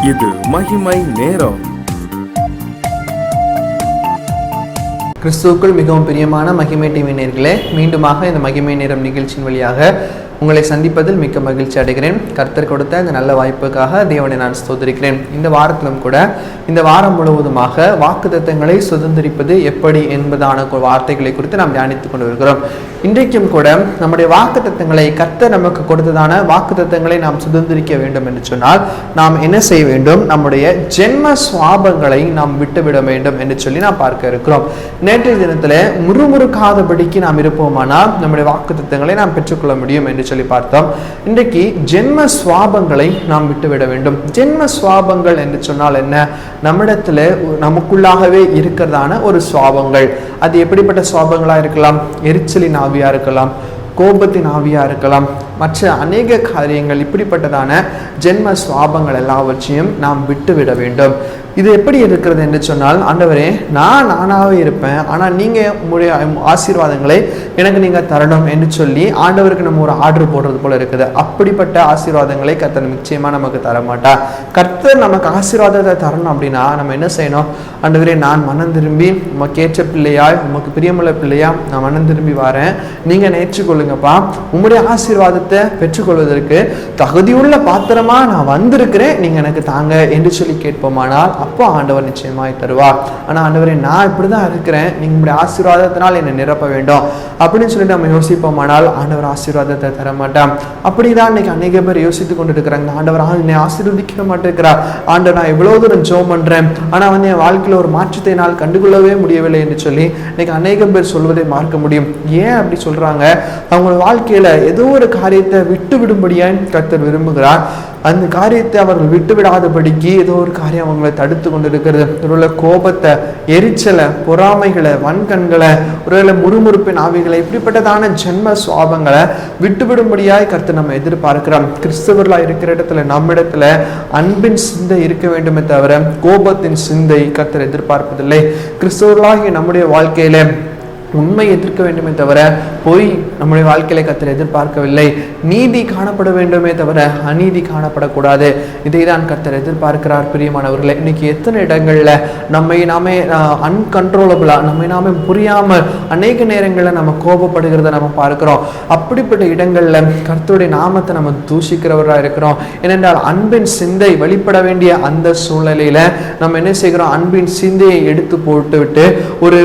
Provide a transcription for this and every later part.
இது மகிமை நேரம். கிறிஸ்துவுக்குள் மிகவும் பிரியமான மகிமை டிவி நேயர்களே, மீண்டுமாக இந்த மகிமை நேரம் நிகழ்ச்சியின் வழியாக உங்களை சந்திப்பதில் மிக்க மகிழ்ச்சி அடைகிறேன். கர்த்தர் கொடுத்த இந்த நல்ல வாய்ப்புக்காக தேவனை நான் ஸ்தோத்திரிக்கிறேன். இந்த வாரத்திலும் கூட இந்த வாரம் முழுவதுமாக வாக்குத்தத்தங்களை சுதந்திரிப்பது எப்படி என்பதான வார்த்தைகளை குறித்து நாம் தியானித்துக் கொண்டு வருகிறோம். இன்றைக்கும் கூட நம்முடைய வாக்குத்தத்தங்களை, கர்த்தர் நமக்கு கொடுத்ததான வாக்குத்தத்தங்களை நாம் சுதந்திரிக்க வேண்டும் என்று சொன்னால் நாம் என்ன செய்ய வேண்டும்? நம்முடைய ஜென்ம சுவாபங்களை நாம் விட்டுவிட வேண்டும் என்று சொல்லி நாம் பார்க்க இருக்கிறோம். நேற்றைய தினத்தில் முறுமுறுக்காதபடிக்கு நாம் இருப்போமானால் நம்முடைய வாக்குத்தத்தங்களை நாம் பெற்றுக்கொள்ள முடியும் என்று சொல்லி பார்த்தோம். இன்றைக்கு ஜென்ம சுவாபங்களை நாம் விட்டுவிட வேண்டும். ஜென்ம சுவாபங்கள் என்று சொன்னால் என்ன? நம்மிடத்துல நமக்குள்ளாகவே இருக்கிறதான ஒரு சுவாபங்கள். அது எப்படிப்பட்ட சுவாபங்களா இருக்கலாம்? எரிச்சலின் ஆவியா இருக்கலாம், கோபத்தின் ஆவியா இருக்கலாம், மற்ற அநேக காரியங்கள். இப்படிப்பட்டதான ஜென்ம சுவாபங்கள் எல்லாவற்றையும் நாம் விட்டுவிட வேண்டும். இது எப்படி இருக்கிறது என்று சொன்னால், ஆண்டவரே நானாகவே இருப்பேன், ஆனால் நீங்கள் உங்களுடைய ஆசீர்வாதங்களை எனக்கு நீங்கள் தரணும் என்று சொல்லி ஆண்டவருக்கு நம்ம ஒரு ஆர்டர் போடுறது போல இருக்குது. அப்படிப்பட்ட ஆசீர்வாதங்களை கர்த்தர் நிச்சயமாக நமக்கு தரமாட்டார். கர்த்தர் நமக்கு ஆசீர்வாதத்தை தரணும் அப்படின்னா நம்ம என்ன செய்யணும்? ஆண்டவரே, நான் மனம் திரும்பி உமக்கு ஏற்ற பிள்ளையாய், உமக்கு பிரியமுள்ள பிள்ளையா நான் மனம் திரும்பி வரேன், நீங்கள் ஏற்றுக்கொள்ளுங்கப்பா, உங்களுடைய ஆசீர்வாதத்தை பெற்றுக்கொள்வதற்கு தகுதியுள்ள பாத்திரமா நான் வந்திருக்கிறேன், நீங்க எனக்கு தாங்க என்று சொல்லி கேட்போமானால் அப்போ ஆண்டவர் நிச்சயமாய் தருவார். ஆனா ஆண்டவரே, நான் இப்படிதான் இருக்கிறேன், நீங்க உங்களுடைய ஆசீர்வாதத்தினால் என்னை நிரப்ப வேண்டும் அப்படின்னு சொல்லிட்டு நம்ம யோசிப்போமானால் ஆண்டவர் ஆசீர்வாதத்தை தர மாட்டான். அப்படிதான் இன்னைக்கு அநேக பேர் யோசித்து கொண்டு இருக்கிறாங்க. ஆண்டவர் என்னை ஆசீர்வதிக்க மாட்டேங்கிறார், ஆண்டவர் நான் எவ்வளவு தூரம் ஜெபம் பண்றேன், ஆனா என் வாழ்க்கையில ஒரு மாற்றத்தை நான் கண்டுகொள்ளவே முடியவில்லை என்று சொல்லி இன்னைக்கு அநேக பேர் சொல்வதை பார்க்க முடியும். ஏன் அப்படி சொல்றாங்க? அவங்க வாழ்க்கையில ஏதோ ஒரு காரியத்தை விட்டு விடும்படியாய் கர்த்தர் விரும்புகிறார். அந்த காரியத்தை அவர்கள் விட்டு விடாதபடிக்கு ஏதோ ஒரு காரியம் அவங்களை தடுத்து கொண்டு இருக்கிறது. ஒருவேளை கோபத்தை, எரிச்சலை, பொறாமைகளை, வன்கண்களை, ஒருவேளை முறுமுறுப்பின் ஆவிகளை, இப்படிப்பட்டதான ஜென்ம சுவாபங்களை விட்டுவிடும்படியாய் கர்த்தர் நம்ம எதிர்பார்க்கிறோம். கிறிஸ்தவர்களா இருக்கிற இடத்துல நம்மிடத்துல அன்பின் சிந்தை இருக்க வேண்டுமே தவிர கோபத்தின் சிந்தை கர்த்தர் எதிர்பார்ப்பதில்லை. கிறிஸ்தவர்களாகிய நம்முடைய வாழ்க்கையில உண்மை எதிர்க்க வேண்டுமே தவிர பொய் நம்முடைய வாழ்க்கையில கர்த்தர் எதிர்பார்க்கவில்லை. நீதி காணப்பட வேண்டுமே தவிர அநீதி காணப்படக்கூடாது. இதை தான் கர்த்தர் எதிர்பார்க்கிறார். பிரியமானவர்களே, இன்னைக்கு எத்தனை இடங்கள்ல நம்மை நாமே அன்கண்ட்ரோலபிளா, நம்மை நாமே புரியாமல் அநேக நேரங்களில் நம்ம கோபப்படுகிறத நம்ம பார்க்கிறோம். அப்படிப்பட்ட இடங்கள்ல கர்த்தருடைய நாமத்தை நம்ம தூஷிக்கிறவராக இருக்கிறோம். ஏனென்றால் அன்பின் சிந்தை வெளிப்பட வேண்டிய அந்த சூழ்நிலையில நம்ம என்ன செய்கிறோம்? அன்பின் சிந்தையை எடுத்து போட்டு விட்டு ஒரு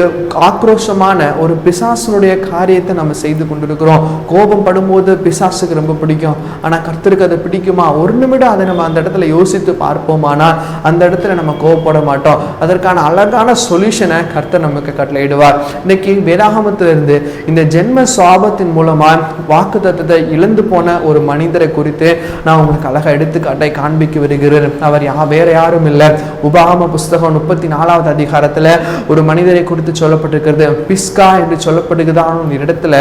ஆக்ரோஷமான ஒரு பிசாசுடைய காரியத்தை நம்ம செய்து கொண்டிருக்கிறோம். கோபம் படும்போது பிசாசுக்கு ரொம்ப பிடிக்கும், ஆனா கர்த்தருக்கு அதை பிடிக்குமா? ஒரு நிமிடம் அதை நம்ம அந்த இடத்துல யோசித்து பார்ப்போமானா அந்த இடத்துல நம்ம கோபப்பட மாட்டோம். அதற்கான அழகான சொல்யூஷனை கர்த்தர் நமக்கு கட்டளையிடுவார். இன்னைக்கு வேதாகமத்திலிருந்து இந்த ஜென்ம சுவாபத்தின் மூலமா வாக்குத்தத்தத்தை இழந்து போன ஒரு மனிதரை குறித்து நான் உங்களுக்கு அழகா எடுத்துக்காட்டை காண்பிக்க வருகிறேன். அவர் வேற யாரும் இல்லை. உபாகம புஸ்தகம் 34வது அதிகாரத்துல ஒரு மனிதரை குறித்து சொல்லப்பட்டிருக்கிறது. பிஸ்கா என்று சொல்லப்படுகிறதான இடத்துல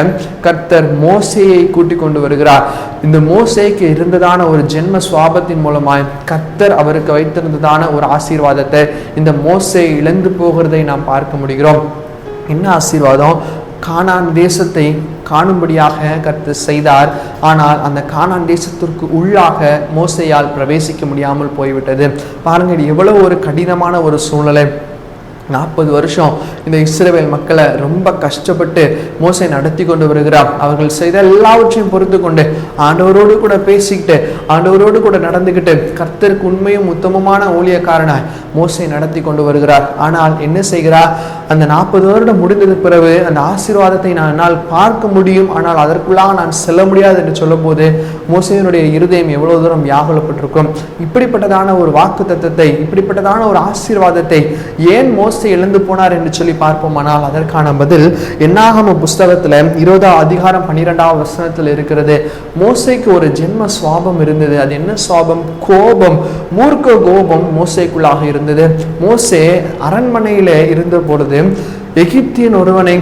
கர்த்தர் மோசேயை கூட்டிக் கொண்டு வருகிறார். இந்த மோசேக்கு இருந்ததான ஒரு ஜென்ம சுவாபத்தின் மூலமாய் கர்த்தர் அவருக்கு வைத்திருந்ததான ஒரு ஆசீர்வாதத்தை இந்த மோசே இழந்து போகிறதை நாம் பார்க்க முடிகிறோம். என்ன ஆசீர்வாதம்? கானான் தேசத்தை காணும்படியாக கர்த்தர் செய்தார். ஆனால் அந்த கானான் தேசத்திற்கு உள்ளாக மோசேயால் பிரவேசிக்க முடியாமல் போய்விட்டது. பாருங்கள், எவ்வளவு ஒரு கடினமான ஒரு சூழ்நிலை. 40 வருஷம் இந்த இஸ்ரவேல் மக்களை ரொம்ப கஷ்டப்பட்டு மோசே நடத்தி கொண்டு வருகிறார். அவர்கள் செய்த எல்லாவற்றையும் பொறுத்து கொண்டு ஆண்டவரோடு கூட பேசிக்கிட்டு ஆண்டவரோடு கூட நடந்துக்கிட்டு கர்த்தருக்கு உண்மையும் உத்தமமான ஊழியக்காரனாய் மோசே நடத்தி கொண்டு வருகிறார். ஆனால் என்ன செய்கிறார்? அந்த 40 வருடம் முடிந்தது பிறகு அந்த ஆசீர்வாதத்தை என்னால் பார்க்க முடியும், ஆனால் அதற்குள்ளாக நான் செல்ல முடியாது என்று சொல்லும் போது மோசேயினுடைய இருதயம் எவ்வளவு தூரம் வியாகுலப்பட்டிருக்கும். இப்படிப்பட்டதான ஒரு வாக்கு தத்தத்தை, இப்படிப்பட்டதான ஒரு ஆசீர்வாதத்தை ஏன் மோசே இழந்து போனார் என்று சொல்லி பார்ப்போமானால் அதற்கான பதில் என்னாகம புஸ்தகத்துல 20வது அதிகாரம் 12வது வசனத்தில் இருக்கிறது. மோசேக்கு ஒரு ஜென்ம சுவாபம் இருந்தது. அது என்ன சுவாபம்? கோபம், மூர்க்க கோபம் மோசேக்குள்ளாக இருந்தது. மோசே அரண்மனையில இருந்த பொழுது எகிப்தியன் ஒருவனை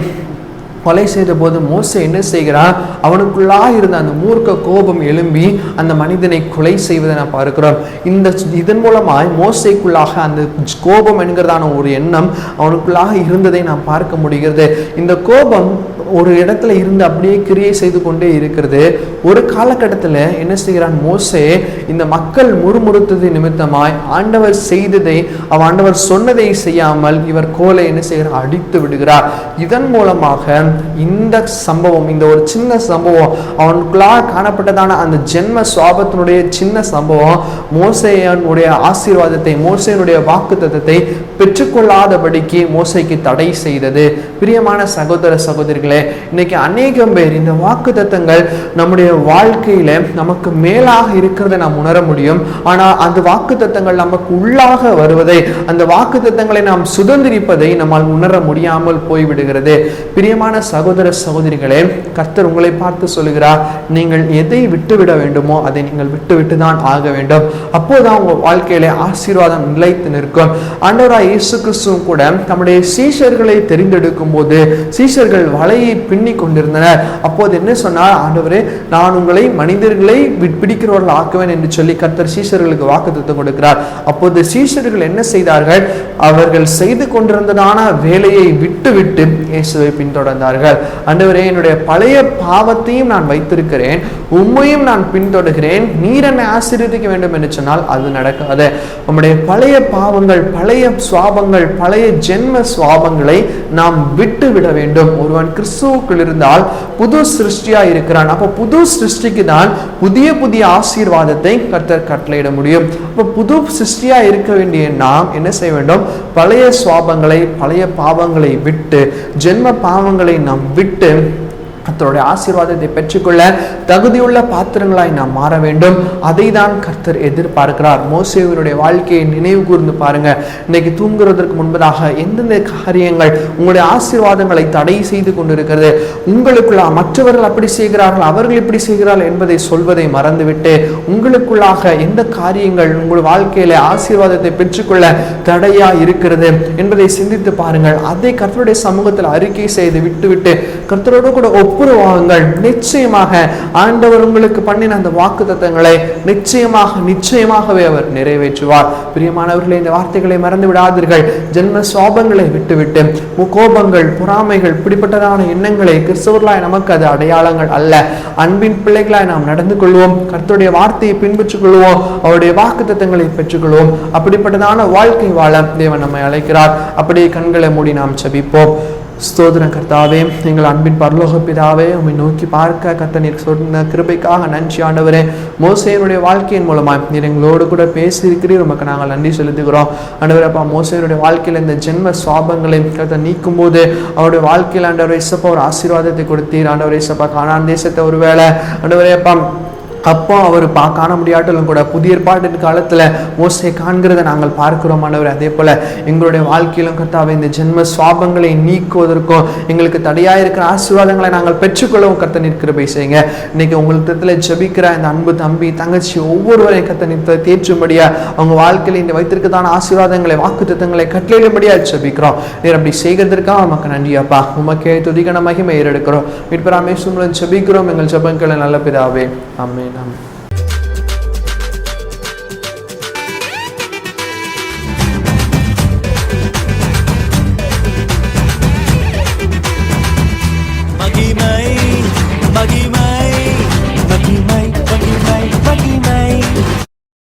கொலை செய்த போது மோசே என்ன செய்கிறான்? அவனுக்குள்ளாக இருந்த அந்த மூர்க்க கோபம் எழும்பி அந்த மனிதனை கொலை செய்வதை நான் பார்க்கிறோம். இதன் மூலமாய் மோசேக்குள்ளாக அந்த கோபம் என்கிறதான ஒரு எண்ணம் அவனுக்குள்ளாக இருந்ததை நாம் பார்க்க முடிகிறது. இந்த கோபம் ஒரு இடத்துல இருந்து அப்படியே கிரியை செய்து கொண்டே இருக்கிறது. ஒரு காலகட்டத்தில் என்ன செய்கிறான் மோசே, இந்த மக்கள் முறுமுறுத்தது நிமித்தமாய் ஆண்டவர் செய்ததை ஆண்டவர் சொன்னதை செய்யாமல் இவர் கோலை என்ன செய்கிறார், அடித்து விடுகிறார். இதன் மூலமாக இந்த சம்பவம், இந்த ஒரு சின்ன சம்பவம், அவனுக்குள்ளாக காணப்பட்டதான அந்த ஜென்ம சுவாபத்தினுடைய சின்ன சம்பவம் மோசேயனுடைய ஆசீர்வாதத்தை, மோசேயனுடைய வாக்குத்தத்தத்தை பெற்றுக்கொள்ளாதபடிக்கு மோசேக்கு தடை செய்தது. பிரியமான சகோதர சகோதரிகளே, இன்னைக்கு அநேகம் பேர் இந்த வாக்குத்தத்தங்கள் நம்முடைய வாழ்க்கையில நமக்கு மேலாக இருக்கிறத நாம் உணர முடியும். ஆனால் அந்த வாக்குத்தத்தங்கள் நமக்கு உள்ளாக வருவதை, அந்த வாக்குத்தத்தங்களை நாம் சுதந்திரிப்பதை நம்மால் உணர முடியாமல் போய்விடுகிறது. பிரியமான சகோதர சகோதரிகளே, கர்த்தர் உங்களை பார்த்து சொல்லுகிறார், நீங்கள் எதை விட்டுவிட வேண்டுமோ அதை நீங்கள் விட்டுவிட்டு தான் ஆக வேண்டும். அப்போதான் உங்க வாழ்க்கையில ஆசீர்வாதம் நிலைத்து நிற்கும். ஆண்டவராய் இயேசு கிறிஸ்துவும் கூட தம்முடைய சீஷர்களை தெரிந்தெடுக்கும் போது சீஷர்கள் வலையை பின்னி கொண்டிருந்தனர். அப்போது என்ன சொன்னார், ஆண்டவரே, நான் உங்களை மனிதர்களை பிடிக்கிறவர்கள் ஆக்குவேன் என்று சொல்லி கர்த்தர் சீஷர்களுக்கு வாக்குத்தத்தம் கொடுக்கிறார். அப்போது சீஷர்கள் என்ன செய்தார்கள், அவர்கள் செய்து கொண்டிருந்ததான வேலையை விட்டு இயேசுவை பின்தொடர்ந்தார்கள். ஆண்டவரே, என்னுடைய பழைய பாவத்தையும் நான் வைத்திருக்கிறேன், உண்மையும் நான் பின்தொடர்கிறேன், நீர் என்னை ஆசீர்வதிக்க வேண்டும் என்று சொன்னால் அது நடக்காது. நம்முடைய பழைய பாவங்கள், பழைய சுவாபங்கள், பழைய ஜென்ம சுவாபங்களை நாம் விட்டு விட வேண்டும். ஒருவன் கிறிஸ்துவுக்குள் இருந்தால் புது சிருஷ்டியா இருக்கிறான். அப்போ புது சிருஷ்டிக்கு தான் புதிய புதிய ஆசீர்வாதத்தை கர்த்தர் கட்டளையிட முடியும். அப்போ புது சிருஷ்டியா இருக்க வேண்டிய நாம் என்ன செய்ய வேண்டும், பழைய சுவாபங்களை, பழைய பாவங்களை விட்டு, ஜென்ம பாவங்களை நாம் விட்டு கர்த்தருடைய ஆசீர்வாதத்தை பெற்றுக்கொள்ள தகுதியுள்ள பாத்திரங்களாய் நாம் மாற வேண்டும். அதை தான் கர்த்தர் எதிர்பார்க்கிறார். மோசேவினுடைய வாழ்க்கையை நினைவு கூர்ந்து பாருங்க. இன்னைக்கு தூங்குறதற்கு முன்பதாக எந்தெந்த காரியங்கள் உங்களுடைய ஆசீர்வாதங்களை தடை செய்து கொண்டிருக்கிறது, உங்களுக்குள்ள மற்றவர்கள் அப்படி செய்கிறார்கள், அவர்கள் இப்படி செய்கிறார்கள் என்பதை சொல்வதை மறந்துவிட்டு உங்களுக்குள்ளாக எந்த காரியங்கள் உங்கள் வாழ்க்கையில ஆசீர்வாதத்தை பெற்றுக்கொள்ள தடையா இருக்கிறது என்பதை சிந்தித்து பாருங்கள். அதை கர்த்தருடைய சமூகத்தில் அறிக்கை செய்து விட்டுவிட்டு கர்த்தரோடு கூட ஒப்புரவாகுங்கள். நிச்சயமாக ஆண்டவர் உங்களுக்கு பண்ணின அந்த வாக்குத்தத்தங்களை நிச்சயமாகவே அவர் நிறைவேற்றுவார். பிரியமானவர்களே, இந்த வார்த்தைகளை மறந்து விடாதீர்கள். ஜென்ம சாபங்களை விட்டுவிட்டு கோபங்கள், பொறாமைகள், இப்படிப்பட்டதான எண்ணங்களை கிறிஸ்தவர்களாய் நமக்கு அது அடையாளங்கள் அல்ல. அன்பின் பிள்ளைகளாய் நாம் நடந்து கொள்வோம், கர்த்தருடைய வார்த்தையை பின்பற்றிக் கொள்வோம், அவருடைய வாக்குத்தத்தங்களை பெற்றுக்கொள்வோம். அப்படிப்பட்டதான வாழ்க்கை வாழ தேவன் நம்மை அழைக்கிறார். அப்படியே கண்களை மூடி நாம் ஜெபிப்போம். ஸ்தோத்திரம் கர்த்தாவே, எங்கள் அன்பின் பரலோக பிதாவே, உம்மை நோக்கி பார்க்க கர்த்தர் நீர் சொன்ன கிருபைக்காக நன்றி ஆண்டவரே. மோசேயினுடைய வாழ்க்கையின் மூலமாக நீர் எங்களோடு கூட பேசியிருக்கிறீர், உமக்கு நாங்கள் நன்றி செலுத்துகிறோம் ஆண்டவரே. அப்பா, மோசேயினுடைய வாழ்க்கையில் இந்த ஜென்ம சுவாபங்களை கர்த்தர் நீக்கும் போது அவருடைய வாழ்க்கையில் ஆண்டவரே இயேசுப்பா ஒரு ஆசீர்வாதத்தை கொடுத்தீர். ஆண்டவரே இயேசுப்பா, கானான் தேசத்தை ஒருவேளை ஆண்டவரே அப்பா அப்போ அவர் காண முடியாட்டாலும் கூட புதிய ஏற்பாட்டின் காலத்தில் மோசே காண்கிறத நாங்கள் பார்க்கிறோம் ஆண்டவரே. அதே போல எங்களுடைய வாழ்க்கையிலும் கர்த்தாவே இந்த ஜென்ம சுவாபங்களை நீக்குவதற்கும் எங்களுக்கு தடையாக இருக்கிற ஆசீர்வாதங்களை நாங்கள் பெற்றுக்கொள்ளவும் கர்த்தர் நீர் கிருபை செய்யுங்க. இன்னைக்கு உங்களுக்கு ஜெபிக்கிற இந்த அன்பு தம்பி தங்கச்சி ஒவ்வொருவரையும் கர்த்தர் நீர் தேற்றும்படியா, அவங்க வாழ்க்கையில் இந்த வைத்திருக்கதான ஆசீர்வாதங்களை, வாக்குத்தத்தங்களை கட்டளையிடும்படியா ஜெபிக்கிறோம். நீர் அப்படி செய்கிறதற்காக நமக்கு நன்றியாப்பா. உமக்கே துதிகன மகிமை ஏறெடுக்கிறோம். மீட்பராமே சுமலன் ஜெபிக்கிறோம் எங்கள் ஜெபங்களை நல்ல பிதாவே. ஆமென்.